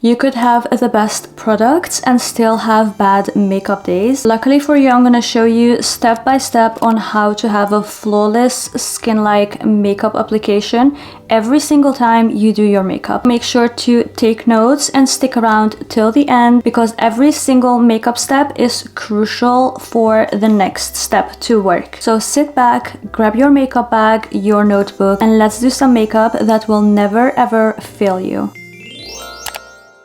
You could have the best products and still have bad makeup days. Luckily for you, I'm gonna show you step by step on how to have a flawless skin-like makeup application every single time you do your makeup. Make sure to take notes and stick around till the end because every single makeup step is crucial for the next step to work. So sit back, grab your makeup bag, your notebook, and let's do some makeup that will never ever fail you.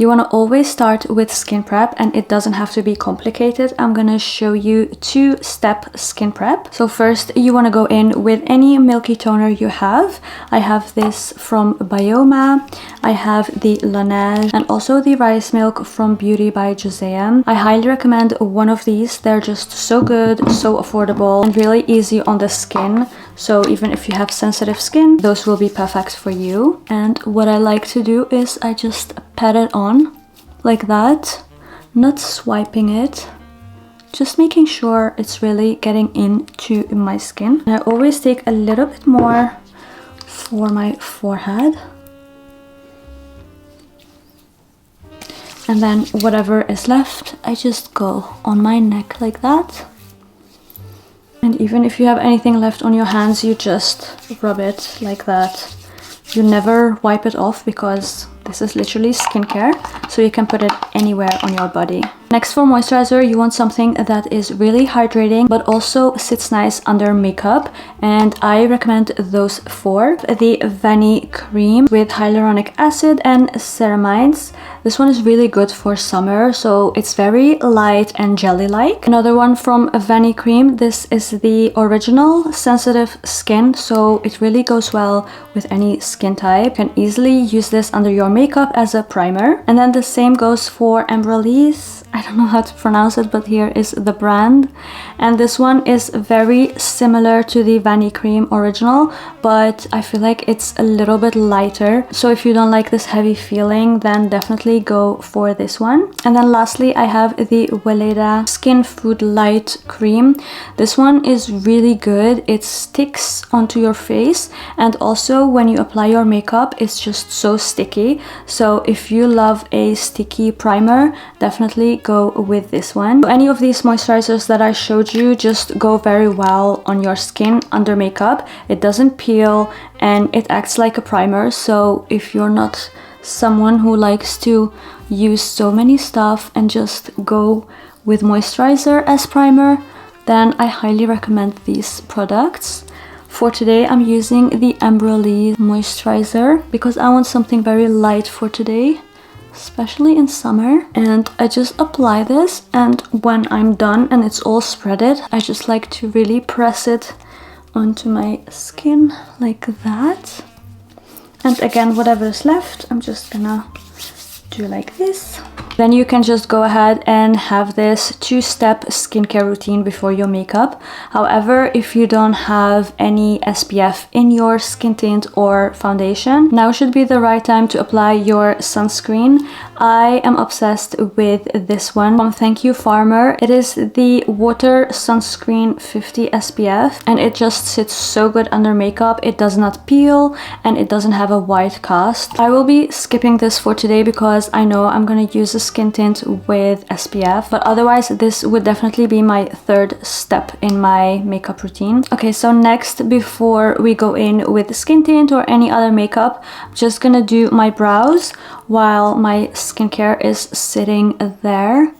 You want to always start with skin prep, and it doesn't have to be complicated. I'm gonna show you two-step skin prep. So first you want to go in with any milky toner you have. I have this from BYOMA, I have the LANEIGE, and also the rice milk from Beauty by JOSEON. I highly recommend one of these. They're just so good, so affordable, and really easy on the skin. So even if you have sensitive skin, those will be perfect for you. And what I like to do is I just pat it on like that, not swiping it, just making sure it's really getting into my skin. And I always take a little bit more for my forehead. And then whatever is left, I just go on my neck like that. And even if you have anything left on your hands, you just rub it like that. You never wipe it off because this is literally skincare, so you can put it anywhere on your body. Next, for moisturizer, you want something that is really hydrating but also sits nice under makeup, and I recommend those four. The Vanille cream with hyaluronic acid and ceramides. This one is really good for summer, so it's very light and jelly-like. Another one from Vanille cream. This is the original sensitive skin, so it really goes well with any skin type. You can easily use this under your makeup as a primer. And then the same goes for EMBRYOLISSE. I don't know how to pronounce it, but here is the brand. And this one is very similar to the Vanille cream original, but I feel like it's a little bit lighter. So if you don't like this heavy feeling, then definitely go for this one. And then lastly, I have the Weleda Skin Food Light Cream. This one is really good. It sticks onto your face, and also when you apply your makeup, it's just so sticky. So if you love a sticky primer, definitely go with this one. Any of these moisturizers that I showed you just go very well on your skin under makeup. It doesn't peel and it acts like a primer. So if you're not someone who likes to use so many stuff and just go with moisturizer as primer, then I highly recommend these products. For today, I'm using the EMBRYOLISSE moisturizer because I want something very light for today, especially in summer. And I just apply this, and when I'm done and it's all spreaded, I just like to really press it onto my skin like that. And again, whatever is left, I'm just gonna do like this. Then you can just go ahead and have this two-step skincare routine before your makeup. However, if you don't have any SPF in your skin tint or foundation, now should be the right time to apply your sunscreen. I am obsessed with this one from Thank You Farmer. It is the Water Sunscreen 50 SPF, and it just sits so good under makeup. It does not peel and it doesn't have a white cast. I will be skipping this for today because I know I'm gonna use a skin tint with SPF, but otherwise this would definitely be my third step in my makeup routine. Okay, so next, before we go in with skin tint or any other makeup, I'm just gonna do my brows while my skincare is sitting there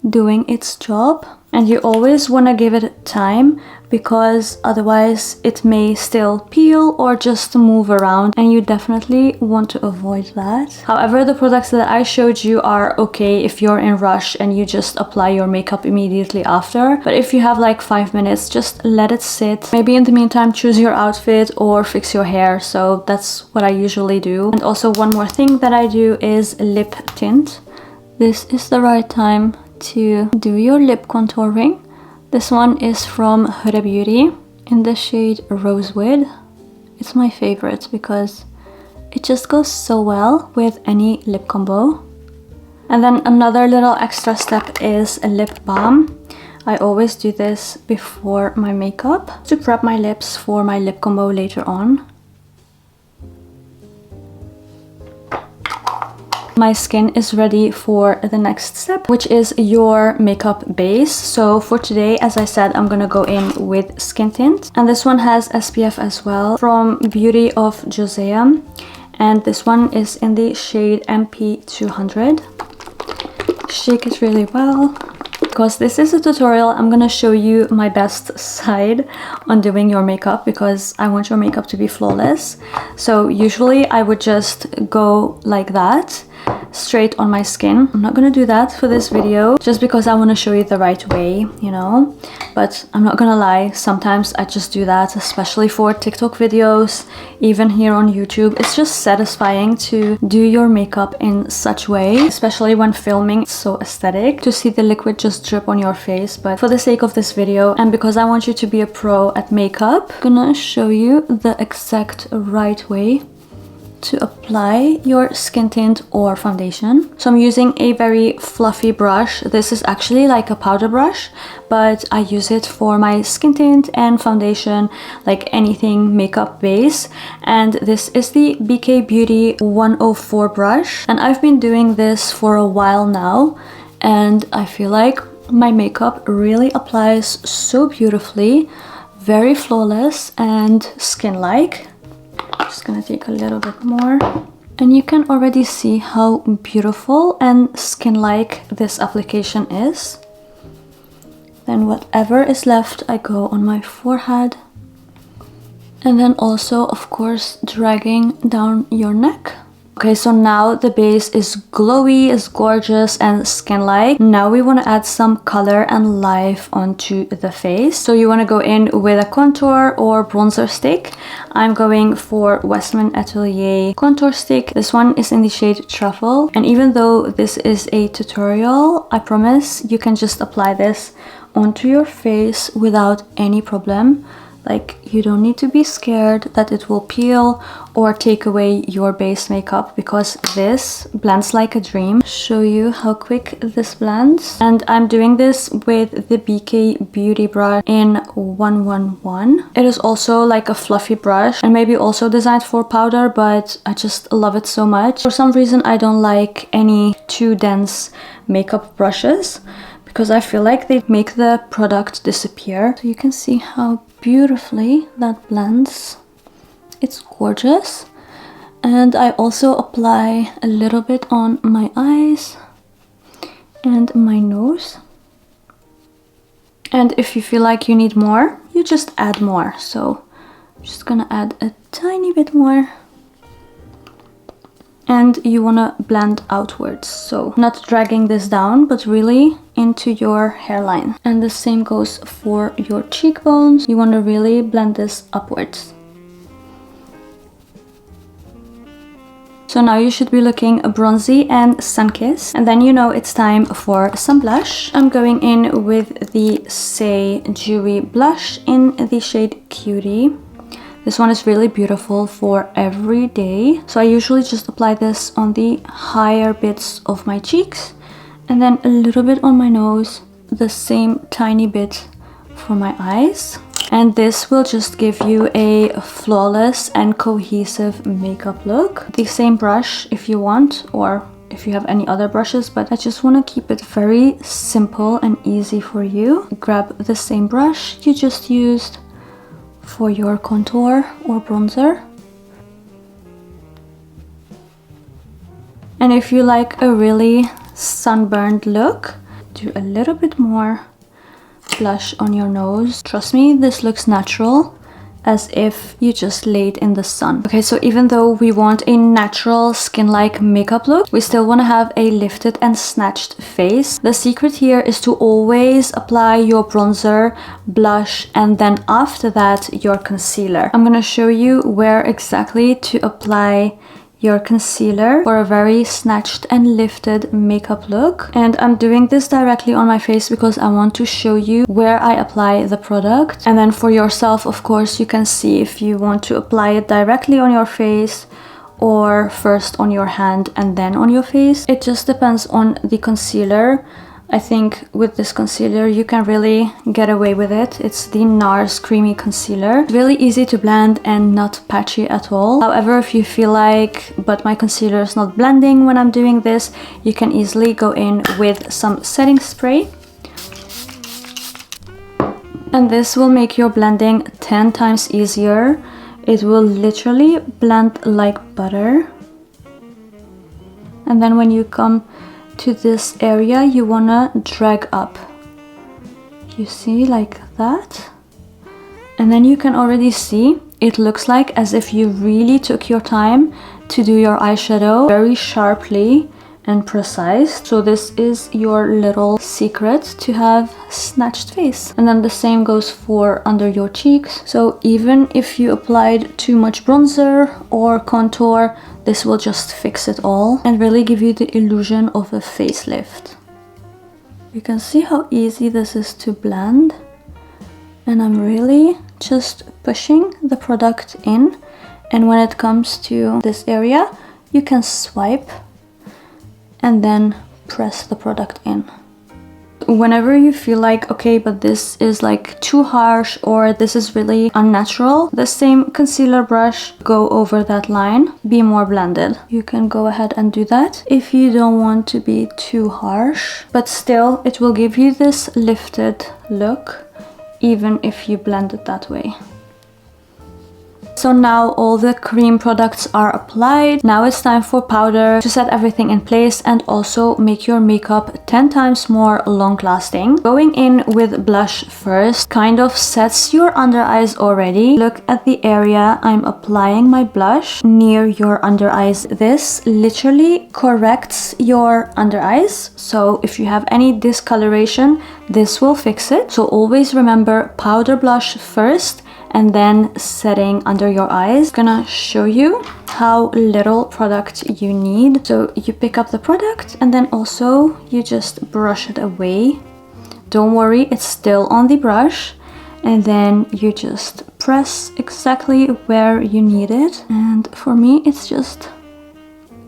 doing its job. And you always want to give it time because otherwise it may still peel or just move around, and you definitely want to avoid that. However, the products that I showed you are okay if you're in rush and you just apply your makeup immediately after. But if you have like 5 minutes, just let it sit. Maybe in the meantime choose your outfit or fix your hair. So that's what I usually do. And also one more thing that I do is lip tint. This is the right time to do your lip contouring. This one is from HUDA BEAUTY in the shade Rosewood. It's my favorite because it just goes so well with any lip combo. And then another little extra step is a lip balm. I always do this before my makeup to prep my lips for my lip combo later on. my skin is ready for the next step, which is your makeup base. So for today, as I said, I'm gonna go in with skin tint, and this one has SPF as well, from Beauty of JOSEON, and this one is in the shade MP200. Shake it really well. Because this is a tutorial, I'm gonna show you my best side on doing your makeup, because I want your makeup to be flawless. So usually I would just go like that, straight on my skin. I'm not gonna do that for this video, just because I want to show you the right way, you know. But I'm not gonna lie, sometimes I just do that, especially for TikTok videos, even here on YouTube. It's just satisfying to do your makeup in such way, especially when filming. It's so aesthetic to see the liquid just drip on your face. But for the sake of this video, and because I want you to be a pro at makeup, I'm gonna show you the exact right way to apply your skin tint or foundation. So I'm using a very fluffy brush. This is actually like a powder brush, but I use it for my skin tint and foundation, like anything makeup base. And this is the BK Beauty 104 brush, and I've been doing this for a while now, and I feel like my makeup really applies so beautifully, very flawless and skin-like. Just gonna take a little bit more, and you can already see how beautiful and skin-like this application is. Then whatever is left, I go on my forehead, and then also of course dragging down your neck. Okay, so now the base is glowy, is gorgeous and skin-like. Now we want to add some color and life onto the face. So you want to go in with a contour or bronzer stick. I'm going for WESTMAN Atelier contour stick. This one is in the shade Truffle. And even though this is a tutorial, I promise you can just apply this onto your face without any problem. Like, you don't need to be scared that it will peel or take away your base makeup, because this blends like a dream. Show you how quick this blends. And I'm doing this with the BK Beauty brush in 111. It is also like a fluffy brush and maybe also designed for powder, but I just love it so much. For some reason, I don't like any too dense makeup brushes, because I feel like they make the product disappear. So you can see how beautifully that blends. It's gorgeous. And I also apply a little bit on my eyes and my nose. And if you feel like you need more, you just add more. So I'm just gonna add a tiny bit more. And you want to blend outwards, so not dragging this down, but really into your hairline. And the same goes for your cheekbones. You want to really blend this upwards. So now you should be looking bronzy and sun-kissed. And then you know it's time for some blush. I'm going in with the SAIE Dewy blush in the shade Cutie. This one is really beautiful for every day. So I usually just apply this on the higher bits of my cheeks, and then a little bit on my nose, the same tiny bit for my eyes. And this will just give you a flawless and cohesive makeup look. The same brush if you want, or if you have any other brushes, but I just want to keep it very simple and easy for you. Grab the same brush you just used for your contour or bronzer. And if you like a really sunburned look, do a little bit more blush on your nose. Trust me, this looks natural, as if you just laid in the sun. Okay, so even though we want a natural skin-like makeup look, we still want to have a lifted and snatched face. The secret here is to always apply your bronzer, blush, and then after that your concealer. I'm gonna show you where exactly to apply your concealer for a very snatched and lifted makeup look. And I'm doing this directly on my face because I want to show you where I apply the product. And then for yourself, of course, you can see if you want to apply it directly on your face or first on your hand and then on your face. It just depends on the concealer. I think with this concealer you can really get away with it. It's the NARS Creamy Concealer. Really easy to blend and not patchy at all. However, if you feel like, but my concealer is not blending when I'm doing this, you can easily go in with some setting spray. And this will make your blending 10 times easier. It will literally blend like butter. And then when you come to this area, you wanna drag up. You see, like that. And then you can already see it looks like as if you really took your time to do your eyeshadow very sharply and precise. So this is your little secret to have snatched face. And then the same goes for under your cheeks. So even if you applied too much bronzer or contour, this will just fix it all and really give you the illusion of a facelift. You can see how easy this is to blend. And I'm really just pushing the product in. And when it comes to this area, you can swipe and then press the product in. Whenever you feel like, okay, but this is like too harsh or this is really unnatural, the same concealer brush, go over that line, be more blended. You can go ahead and do that if you don't want to be too harsh, but still it will give you this lifted look even if you blend it that way. So now all the cream products are applied. Now it's time for powder to set everything in place and also make your makeup 10 times more long lasting. Going in with blush first kind of sets your under eyes already. Look at the area I'm applying my blush near your under eyes. This literally corrects your under eyes. So if you have any discoloration, this will fix it. So always remember powder blush first and then setting under your eyes. I'm gonna show you how little product you need. So you pick up the product and then also you just brush it away. Don't worry, it's still on the brush. And then you just press exactly where you need it. And for me, it's just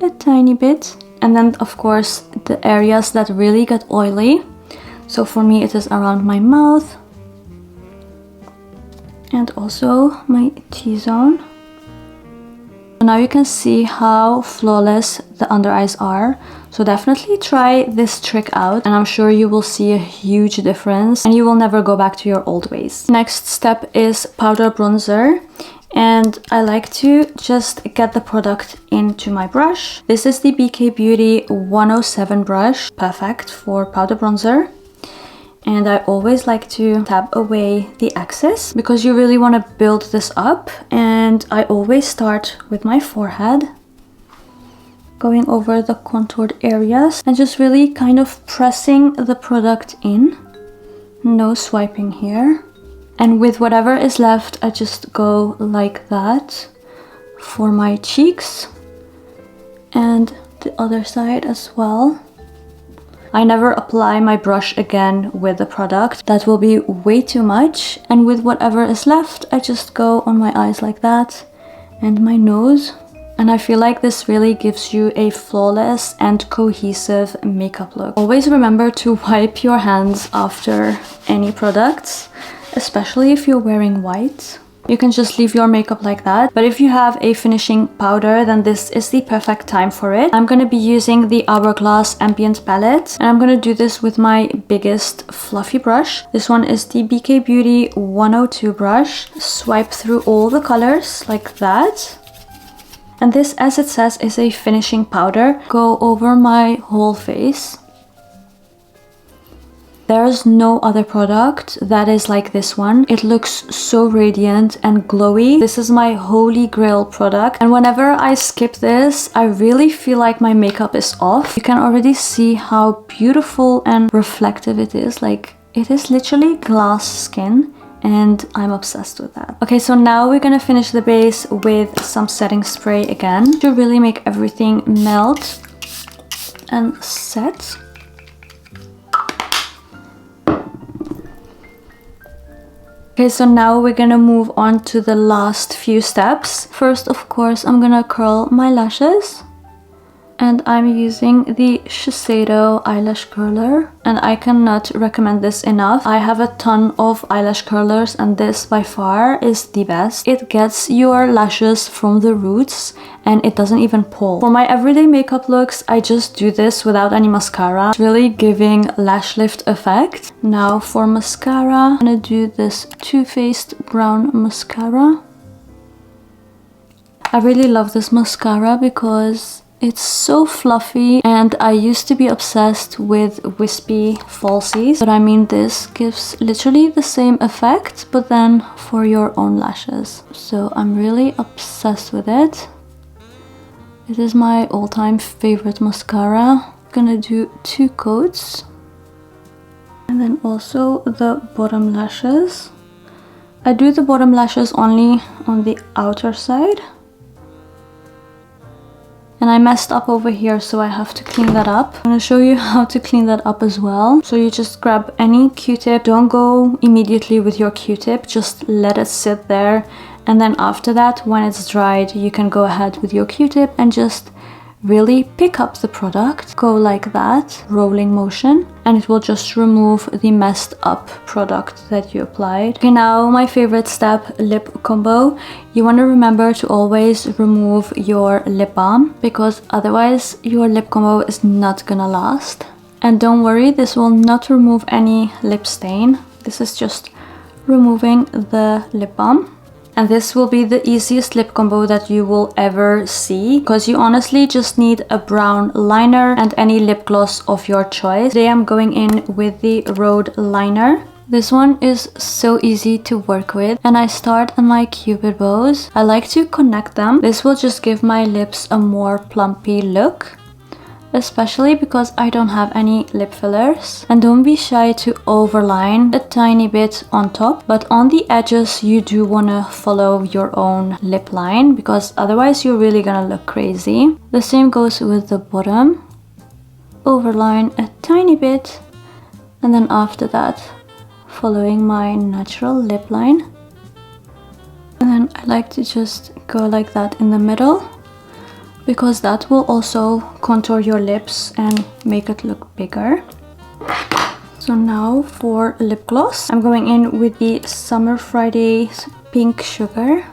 a tiny bit. And then of course, the areas that really get oily. So for me, it is around my mouth, and also my T-zone. Now you can see how flawless the under eyes are. So definitely try this trick out and I'm sure you will see a huge difference and you will never go back to your old ways. Next step is powder bronzer. And I like to just get the product into my brush. This is the BK Beauty 107 brush, perfect for powder bronzer. And I always like to tap away the excess because you really want to build this up. And I always start with my forehead, going over the contoured areas and just really kind of pressing the product in. No swiping here. And with whatever is left, I just go like that for my cheeks and the other side as well. I never apply my brush again with the product. That will be way too much. And with whatever is left, I just go on my eyes like that and my nose. And I feel like this really gives you a flawless and cohesive makeup look. Always remember to wipe your hands after any products, especially if you're wearing white. You can just leave your makeup like that. But if you have a finishing powder, then this is the perfect time for it. I'm going to be using the Hourglass Ambient palette. And I'm going to do this with my biggest fluffy brush. This one is the BK Beauty 102 brush. Swipe through all the colors like that. And this, as it says, is a finishing powder. Go over my whole face. There's no other product that is like this one. It looks so radiant and glowy. This is my holy grail product. And whenever I skip this, I really feel like my makeup is off. You can already see how beautiful and reflective it is. Like, it is literally glass skin. And I'm obsessed with that. Okay, so now we're gonna finish the base with some setting spray again to really make everything melt and set. Okay, so now we're gonna move on to the last few steps. First, of course, I'm gonna curl my lashes. And I'm using the SHESEIDO eyelash curler, and I cannot recommend this enough. I have a ton of eyelash curlers and this by far is the best. It gets your lashes from the roots and it doesn't even pull. For my everyday makeup looks, I just do this without any mascara. It's really giving lash lift effect. Now for mascara, I'm gonna do this Too Faced brown mascara. I really love this mascara because it's so fluffy, and I used to be obsessed with wispy falsies, but I mean this gives literally the same effect but then for your own lashes. So I'm really obsessed with it. It is my all-time favorite mascara. I'm gonna do 2 coats and then also the bottom lashes. I do the bottom lashes only on the outer side. And I messed up over here, so I have to clean that up. I'm gonna show you how to clean that up as well. So you just grab any Q-tip. Don't go immediately with your Q-tip. Just let it sit there. And then after that, when it's dried, you can go ahead with your Q-tip and just really pick up the product. Go like that, rolling motion, and it will just remove the messed up product that you applied. Okay, now my favorite step, lip combo. You want to remember to always remove your lip balm because otherwise your lip combo is not gonna last. And don't worry, this will not remove any lip stain. This is just removing the lip balm. And this will be the easiest lip combo that you will ever see because you honestly just need a brown liner and any lip gloss of your choice. Today I'm going in with the RHODE liner. This one is so easy to work with, and I start on my cupid bows. I like to connect them. This will just give my lips a more plumpy look, especially because I don't have any lip fillers. And don't be shy to overline a tiny bit on top, but on the edges you do want to follow your own lip line because otherwise you're really gonna look crazy. The same goes with the bottom. Overline a tiny bit, and then after that following my natural lip line. And then I like to just go like that in the middle, because that will also contour your lips and make it look bigger. So now for lip gloss, I'm going in with the Summer Fridays Pink Sugar.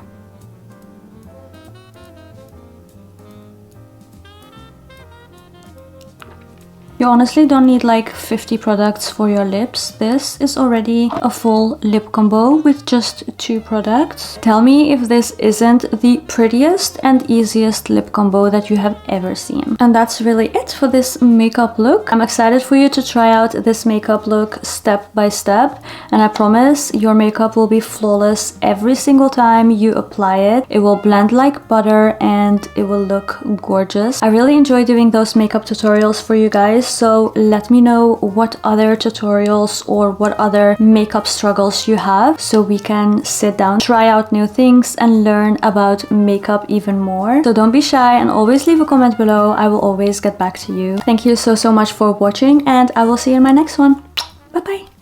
You honestly don't need like 50 products for your lips. This is already a full lip combo with just 2 products. Tell me if this isn't the prettiest and easiest lip combo that you have ever seen. And that's really it for this makeup look. I'm excited for you to try out this makeup look step by step, and I promise your makeup will be flawless every single time you apply it. It will blend like butter and it will look gorgeous. I really enjoy doing those makeup tutorials for you guys. So let me know what other tutorials or what other makeup struggles you have so we can sit down, try out new things and learn about makeup even more. So don't be shy and always leave a comment below. I will always get back to you. Thank you so much for watching, and I will see you in my next one. Bye bye.